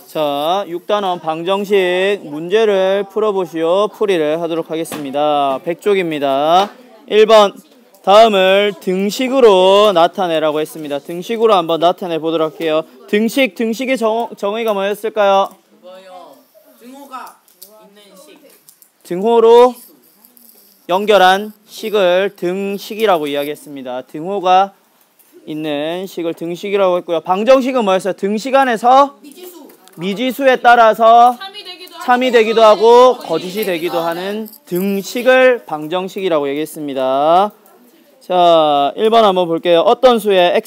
자, 6단원 방정식 문제를 풀어보시오. 풀이를 하도록 하겠습니다. 100쪽입니다. 1번 다음을 등식으로 나타내라고 했습니다. 등식으로 한번 나타내 보도록 할게요. 등식의 정의가 뭐였을까요? 등호가 있는 식. 등호로 연결한 식을 등식이라고 이야기했습니다. 등호가 있는 식을 등식이라고 했고요. 방정식은 뭐였어요? 등식 안에서 미지수에 따라서 참이 되기도 하고 거짓이 되기도 하는 등식을 방정식이라고 얘기했습니다. 자, 1번 한번 볼게요. 어떤 수의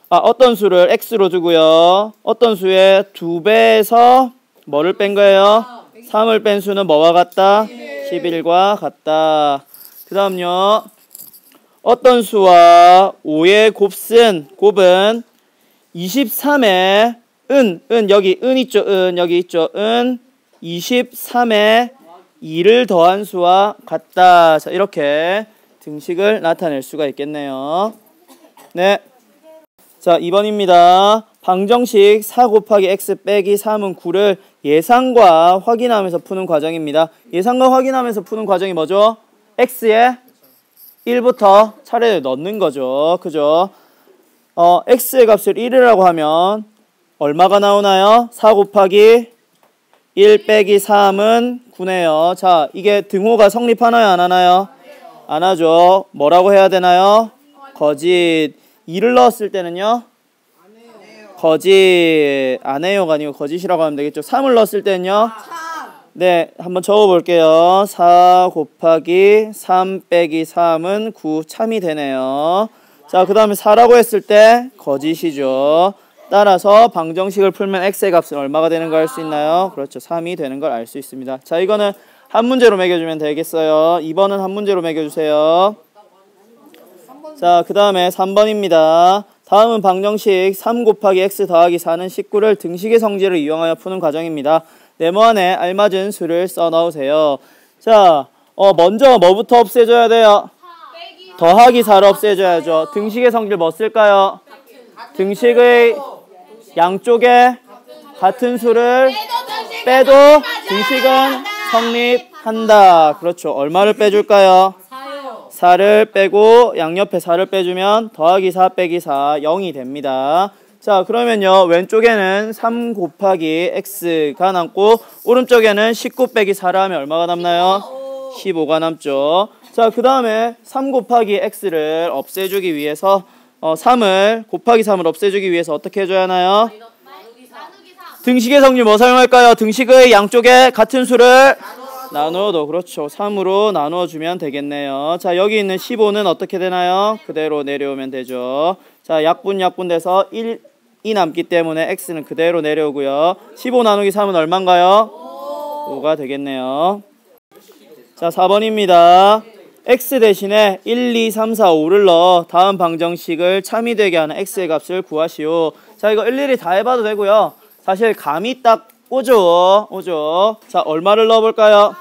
어떤 수를 x로 두고요. 어떤 수의 2배에서 뭐를 뺀 거예요? 3을 뺀 수는 뭐와 같다? 11과 같다. 그 다음요. 어떤 수와 5의 곱은 23의 여기 있죠. 여기 있죠. 23의 2를 더한 수와 같다. 자, 이렇게 등식을 나타낼 수가 있겠네요. 네. 자, 2번입니다. 방정식 4 곱하기 x 빼기 3은 9를 예상과 확인하면서 푸는 과정입니다. 예상과 확인하면서 푸는 과정이 뭐죠? x에 1부터 차례를 넣는 거죠. 그죠? x의 값을 1이라고 하면 얼마가 나오나요? 4 곱하기 1 빼기 3은 9네요. 자, 이게 등호가 성립하나요? 안 하나요? 안 하죠. 뭐라고 해야 되나요? 거짓. 2를 넣었을 때는요? 거짓. 안 해요가 아니고 거짓이라고 하면 되겠죠. 3을 넣었을 때는요? 네, 한번 적어볼게요. 4 곱하기 3 빼기 3은 9 참이 되네요. 자, 그 다음에 4라고 했을 때 거짓이죠. 따라서 방정식을 풀면 x의 값은 얼마가 되는 걸 알 수 있나요? 그렇죠. 3이 되는 걸 알 수 있습니다. 자, 이거는 한 문제로 매겨주면 되겠어요. 2번은 한 문제로 매겨주세요. 자, 그 다음에 3번입니다. 다음은 방정식 3 곱하기 x 더하기 4는 19를 등식의 성질을 이용하여 푸는 과정입니다. 네모 안에 알맞은 수를 써 넣으세요. 자, 먼저 뭐부터 없애줘야 돼요? 더하기 4를 없애줘야죠. 등식의 성질 뭐 쓸까요? 등식의 양쪽에 같은 수를 빼도 등식은 성립한다. 그렇죠. 얼마를 빼줄까요? 4를 빼고 양옆에 4를 빼주면 더하기 4 빼기 4 0이 됩니다. 자, 그러면요. 왼쪽에는 3 곱하기 x가 남고 오른쪽에는 19 빼기 4를 하면 얼마가 남나요? 15가 남죠. 자, 그 다음에 3 곱하기 x를 없애주기 위해서 3을 곱하기 3을 없애주기 위해서 어떻게 해줘야 하나요? 등식의 성질 뭐 사용할까요? 등식의 양쪽에 같은 수를 나누어도 그렇죠. 3으로 나누어주면 되겠네요. 자, 여기 있는 15는 어떻게 되나요? 그대로 내려오면 되죠. 자, 약분 돼서 1이 남기 때문에 x는 그대로 내려오고요. 15 나누기 3은 얼마인가요? 5가 되겠네요. 자, 4번입니다. x 대신에 1, 2, 3, 4, 5를 넣어 다음 방정식을 참이 되게 하는 x의 값을 구하시오. 자, 이거 일일이 다 해봐도 되고요. 사실 감이 딱 오죠. 자, 얼마를 넣어볼까요?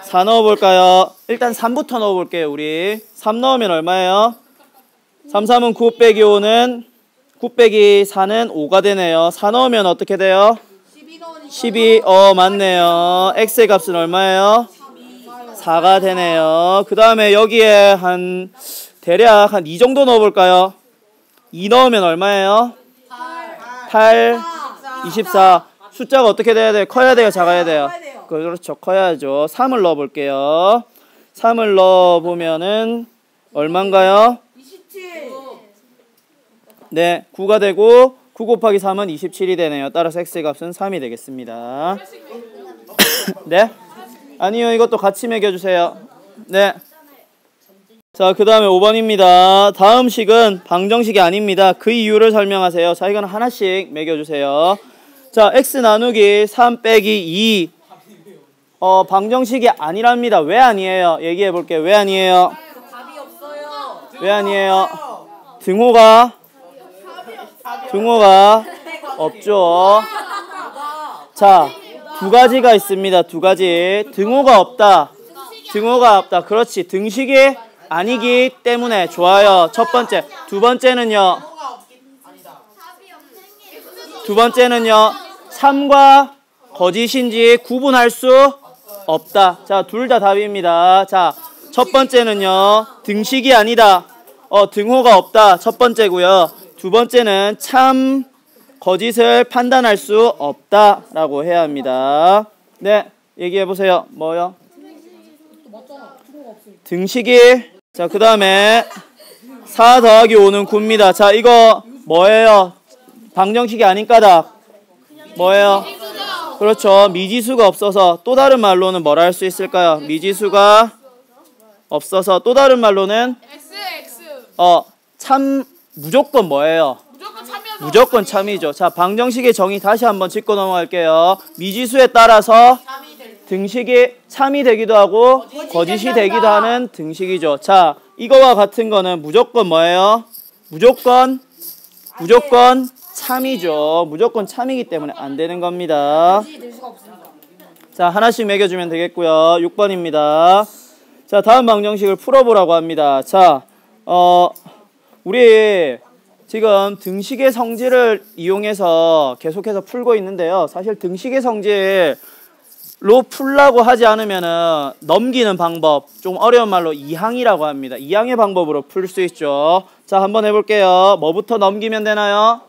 4 넣어볼까요? 일단 3부터 넣어볼게요. 우리 3 넣으면 얼마예요? 3, 3은 9 빼기 5는 9 빼기 4는 5가 되네요. 4 넣으면 어떻게 돼요? 12. 맞네요. x의 값은 얼마예요? 4가 되네요. 그 다음에 여기에 대략 한 2 정도 넣어볼까요? 2 넣으면 얼마예요? 8, 24. 숫자가 어떻게 돼야 돼요? 커야 돼요? 작아야 돼요? 그렇죠. 커야죠. 3을 넣어볼게요. 3을 넣어보면은 얼마인가요? 27. 네, 9가 되고 9 곱하기 3은 27이 되네요. 따라서 x의 값은 3이 되겠습니다. 네? 아니요, 이것도 같이 매겨주세요. 네. 자, 그 다음에 5번입니다. 다음 식은 방정식이 아닙니다. 그 이유를 설명하세요. 자, 이건 하나씩 매겨주세요. 자, x 나누기 3 빼기 2. 방정식이 아니랍니다. 왜 아니에요? 얘기해 볼게요. 왜 아니에요? 답이 없어요. 왜 아니에요? 등호가 없죠. 자, 두 가지가 있습니다. 두 가지. 등호가 없다. 그렇지. 등식이 아니기 때문에. 좋아요. 첫 번째. 두 번째는요. 참과 거짓인지 구분할 수 없다. 자, 둘 다 답입니다. 자, 첫 번째는요. 등식이 아니다. 등호가 없다. 첫 번째고요. 두 번째는 참, 거짓을 판단할 수 없다라고 해야 합니다. 네, 얘기해 보세요. 뭐요? 등식이. 자, 그 다음에 4 더하기 5는 9입니다. 자, 이거 뭐예요? 방정식이 아닌 까닭. 뭐예요? 그렇죠. 미지수가 없어서 또 다른 말로는 뭐라 할 수 있을까요? 미지수가 없어서 또 다른 말로는 참 무조건 뭐예요? 무조건 참이죠. 자, 방정식의 정의 다시 한번 짚고 넘어갈게요. 미지수에 따라서 등식이 참이 되기도 하고 거짓이 되기도 하는 등식이죠. 자, 이거와 같은 거는 무조건 뭐예요? 무조건 참이죠. 무조건 참이기 때문에 안 되는 겁니다. 자, 하나씩 매겨주면 되겠고요. 6번입니다. 자, 다음 방정식을 풀어보라고 합니다. 자, 우리 지금 등식의 성질을 이용해서 계속해서 풀고 있는데요. 사실 등식의 성질로 풀라고 하지 않으면은 넘기는 방법, 좀 어려운 말로 이항이라고 합니다. 이항의 방법으로 풀 수 있죠. 자, 한번 해볼게요. 뭐부터 넘기면 되나요?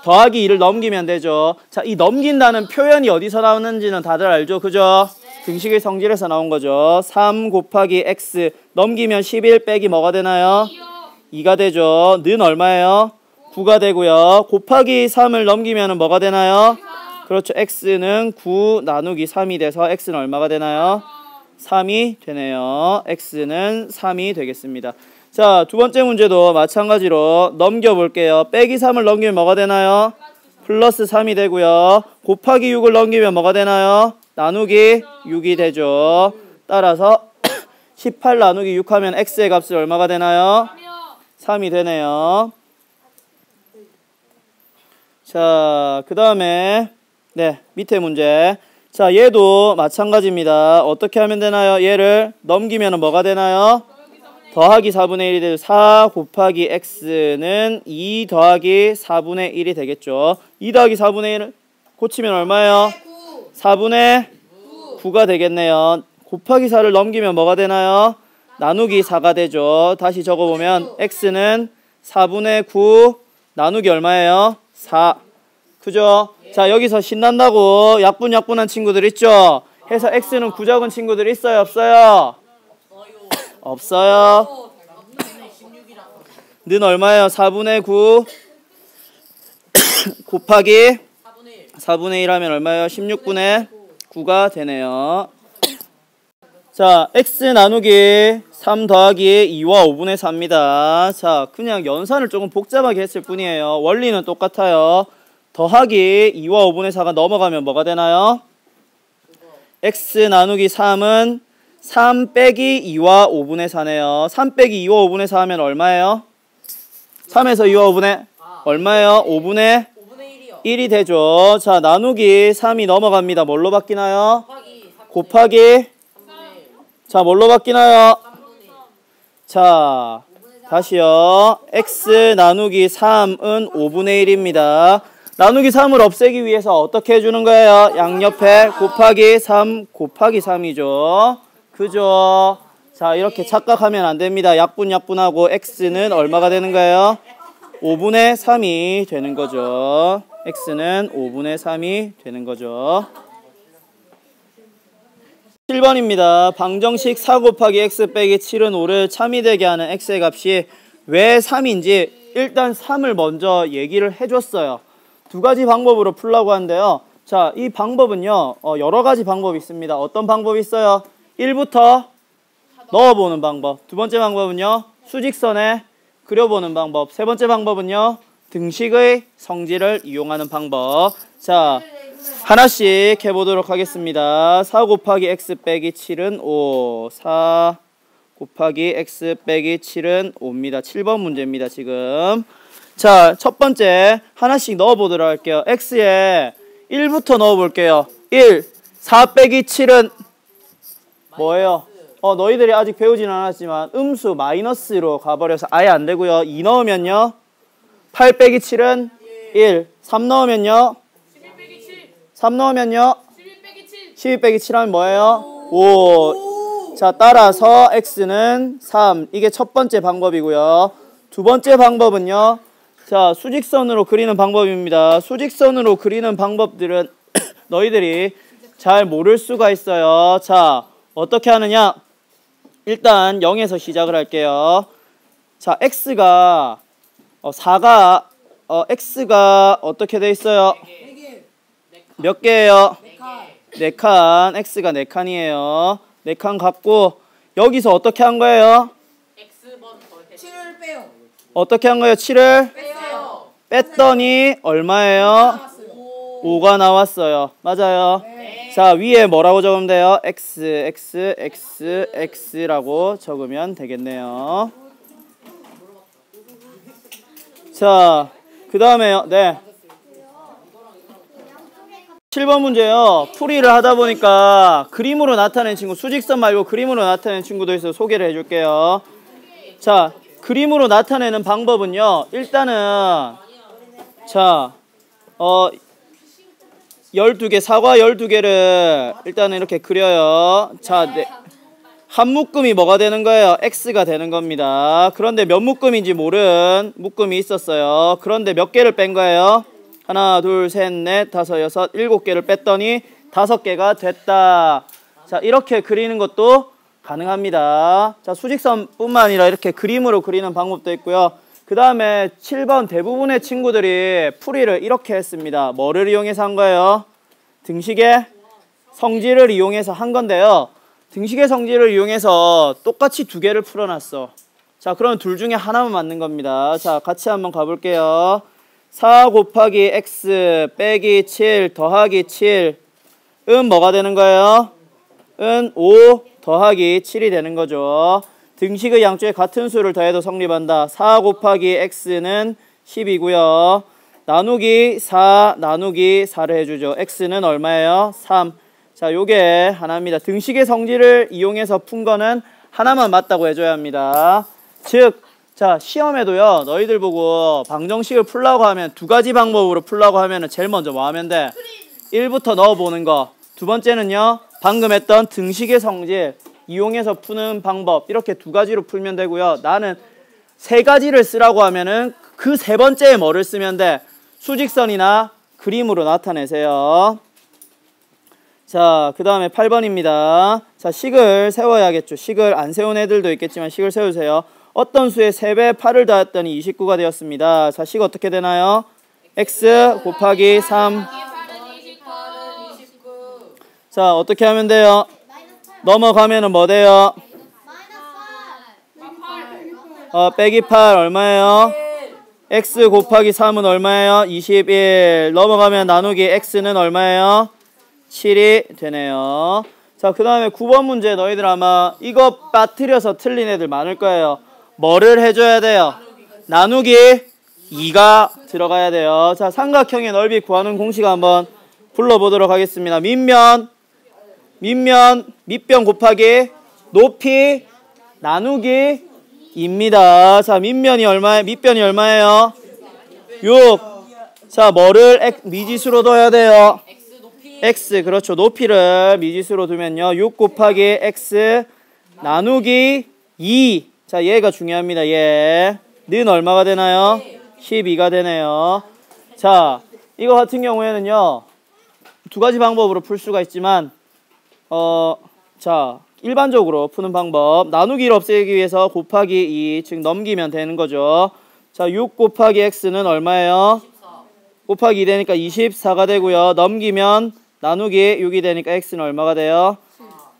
더하기 2를 넘기면 되죠. 자, 이 넘긴다는 표현이 어디서 나오는지는 다들 알죠? 그죠? 등식의 성질에서 나온 거죠. 3 곱하기 x 넘기면 11 빼기 뭐가 되나요? 2가 되죠. 는 얼마예요? 9가 되고요. 곱하기 3을 넘기면 뭐가 되나요? 그렇죠. x는 9 나누기 3이 돼서 x는 얼마가 되나요? 3이 되네요. x는 3이 되겠습니다. 자, 두 번째 문제도 마찬가지로 넘겨볼게요. 빼기 3을 넘기면 뭐가 되나요? 플러스 3이 되고요. 곱하기 6을 넘기면 뭐가 되나요? 나누기 6이 되죠. 따라서 18 나누기 6 하면 x의 값이 얼마가 되나요? 3이 되네요. 자, 그 다음에 네, 밑에 문제. 자, 얘도 마찬가지입니다. 어떻게 하면 되나요? 얘를 넘기면 뭐가 되나요? 더하기 4분의 1이 되죠. 4 곱하기 x는 2 더하기 4분의 1이 되겠죠. 2 더하기 4분의 1을 고치면 얼마예요? 4분의 9가 되겠네요. 곱하기 4를 넘기면 뭐가 되나요? 나누기 4가 되죠. 다시 적어보면 x는 4분의 9 나누기 얼마예요? 4. 그죠? 자, 여기서 신난다고 약분한 친구들 있죠? 해서 x는 9 적은 친구들 있어요? 없어요? 없어요. 는 얼마예요? 4분의 9 곱하기 4분의 1 하면 얼마예요? 16분의 9가 되네요. 자, x 나누기 3 더하기 2와 5분의 4입니다. 자, 그냥 연산을 조금 복잡하게 했을 뿐이에요. 원리는 똑같아요. 더하기 2와 5분의 4가 넘어가면 뭐가 되나요? x 나누기 3은 3 빼기 2와 5분의 4네요. 3 빼기 2와 5분의 4 하면 얼마예요? 3에서 2와 5분의 얼마예요? 5분의 1이 되죠. 자, 나누기 3이 넘어갑니다. 뭘로 바뀌나요? 곱하기. 자, 뭘로 바뀌나요? 자, 다시요. x 나누기 3은 5분의 1입니다. 나누기 3을 없애기 위해서 어떻게 해주는 거예요? 양옆에 곱하기 3 곱하기 3이죠. 그죠? 자, 이렇게 착각하면 안 됩니다. 약분하고 x는 얼마가 되는 거예요? 5분의 3이 되는 거죠. x는 5분의 3이 되는 거죠. 7번입니다. 방정식 4 곱하기 x 빼기 7은 5를 참이 되게 하는 x의 값이 왜 3인지 일단 3을 먼저 얘기를 해줬어요. 두 가지 방법으로 풀라고 하는데요. 자, 이 방법은요, 여러 가지 방법이 있습니다. 어떤 방법이 있어요? 1부터 넣어보는 방법. 두 번째 방법은요, 수직선에 그려보는 방법. 세 번째 방법은요, 등식의 성질을 이용하는 방법. 자, 하나씩 해보도록 하겠습니다. 4 곱하기 x 빼기 7은 5. 4 곱하기 x 빼기 7은 5입니다. 7번 문제입니다, 지금. 자, 첫 번째 하나씩 넣어보도록 할게요. x에 1부터 넣어볼게요. 1, 4 빼기 7은 뭐예요? 너희들이 아직 배우지는 않았지만 음수 마이너스로 가버려서 아예 안 되고요. 2 넣으면요. 8 빼기 7은 1. 3 넣으면요? 11 빼기 7. 3 넣으면요? 11 빼기 7. 12 빼기 7 하면 뭐예요? 5. 자, 따라서 x는 3. 이게 첫 번째 방법이고요. 두 번째 방법은요. 자, 수직선으로 그리는 방법입니다. 수직선으로 그리는 방법들은 너희들이 잘 모를 수가 있어요. 자, 어떻게 하느냐? 일단 0에서 시작을 할게요. 자, x가 4가 x가 어떻게 돼 있어요? 몇 개예요? 4칸. x가 4칸이에요. 4칸 갖고 여기서 어떻게 한 거예요? x번 더했어. 7을 빼요. 어떻게 한 거예요? 7을 빼요. 뺐더니 얼마예요? 5가 나왔어요. 맞아요. 네. 자, 위에 뭐라고 적으면 돼요? x라고 적으면 되겠네요. 자, 그 다음에요. 네. 7번 문제요. 풀이를 하다 보니까 그림으로 나타낸 친구, 수직선 말고 그림으로 나타낸 친구도 있어서 소개를 해줄게요. 자, 그림으로 나타내는 방법은요. 일단은 자, 12개, 사과 12개를 일단은 이렇게 그려요. 자, 한 묶음이 뭐가 되는 거예요? x가 되는 겁니다. 그런데 몇 묶음인지 모른 묶음이 있었어요. 그런데 몇 개를 뺀 거예요? 하나, 둘, 셋, 넷, 다섯, 여섯, 7개를 뺐더니 5개가 됐다. 자, 이렇게 그리는 것도 가능합니다. 자, 수직선뿐만 아니라 이렇게 그림으로 그리는 방법도 있고요. 그 다음에 7번 대부분의 친구들이 풀이를 이렇게 했습니다. 뭐를 이용해서 한 거예요? 등식의 성질을 이용해서 한 건데요. 등식의 성질을 이용해서 똑같이 2개를 풀어놨어. 자, 그럼 둘 중에 하나만 맞는 겁니다. 자, 같이 한번 가볼게요. 4 곱하기 x 빼기 7 더하기 7 은 뭐가 되는 거예요? 은 5 더하기 7이 되는 거죠. 등식의 양쪽에 같은 수를 더해도 성립한다. 4 곱하기 x는 10이고요. 나누기 4 나누기 4를 해주죠. x는 얼마예요? 3. 자, 요게 하나입니다. 등식의 성질을 이용해서 푼 거는 하나만 맞다고 해줘야 합니다. 즉, 자, 시험에도요, 너희들 보고 방정식을 풀라고 하면 2가지 방법으로 풀라고 하면 제일 먼저 뭐 하면 돼? 1부터 넣어보는 거. 두 번째는요, 방금 했던 등식의 성질 이용해서 푸는 방법. 이렇게 2가지로 풀면 되고요. 나는 3가지를 쓰라고 하면은 그 3번째에 뭐를 쓰면 돼? 수직선이나 그림으로 나타내세요. 자, 그 다음에 8번입니다. 자, 식을 세워야겠죠. 식을 안 세운 애들도 있겠지만 식을 세우세요. 어떤 수에 3배 8을 더했더니 29가 되었습니다. 자, 식 어떻게 되나요? x 곱하기 3. 자, 어떻게 하면 돼요? 넘어가면은 뭐 돼요? 빼기 8 얼마예요? x 곱하기 3은 얼마예요? 21. 넘어가면 나누기 x는 얼마예요? 7이 되네요. 자, 그 다음에 9번 문제 너희들 아마 이거 빠뜨려서 틀린 애들 많을 거예요. 뭐를 해줘야 돼요? 나누기 2가 들어가야 돼요. 자, 삼각형의 넓이 구하는 공식 한번 불러보도록 하겠습니다. 밑변 곱하기 높이 나누기 2입니다. 자, 밑변이 얼마예요? 6. 자, 뭐를 미지수로 둬야 돼요? x, 그렇죠. 높이를 미지수로 두면요. 6 곱하기 x 나누기 2. 자, 얘가 중요합니다. 얘는 얼마가 되나요? 12가 되네요. 자, 이거 같은 경우에는요. 2가지 방법으로 풀 수가 있지만 자, 일반적으로 푸는 방법. 나누기를 없애기 위해서 곱하기 2, 즉 넘기면 되는 거죠. 자, 6 곱하기 x는 얼마예요? 24. 곱하기 2 되니까 24가 되고요. 넘기면 나누기 6이 되니까 x는 얼마가 돼요?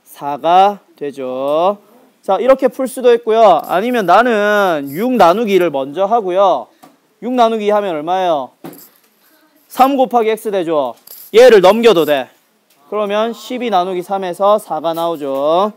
4가 되죠. 자, 이렇게 풀 수도 있고요. 아니면 나는 6 나누기를 먼저 하고요. 6 나누기 하면 얼마예요? 3 곱하기 x 되죠. 얘를 넘겨도 돼. 그러면 12 나누기 3에서 4가 나오죠.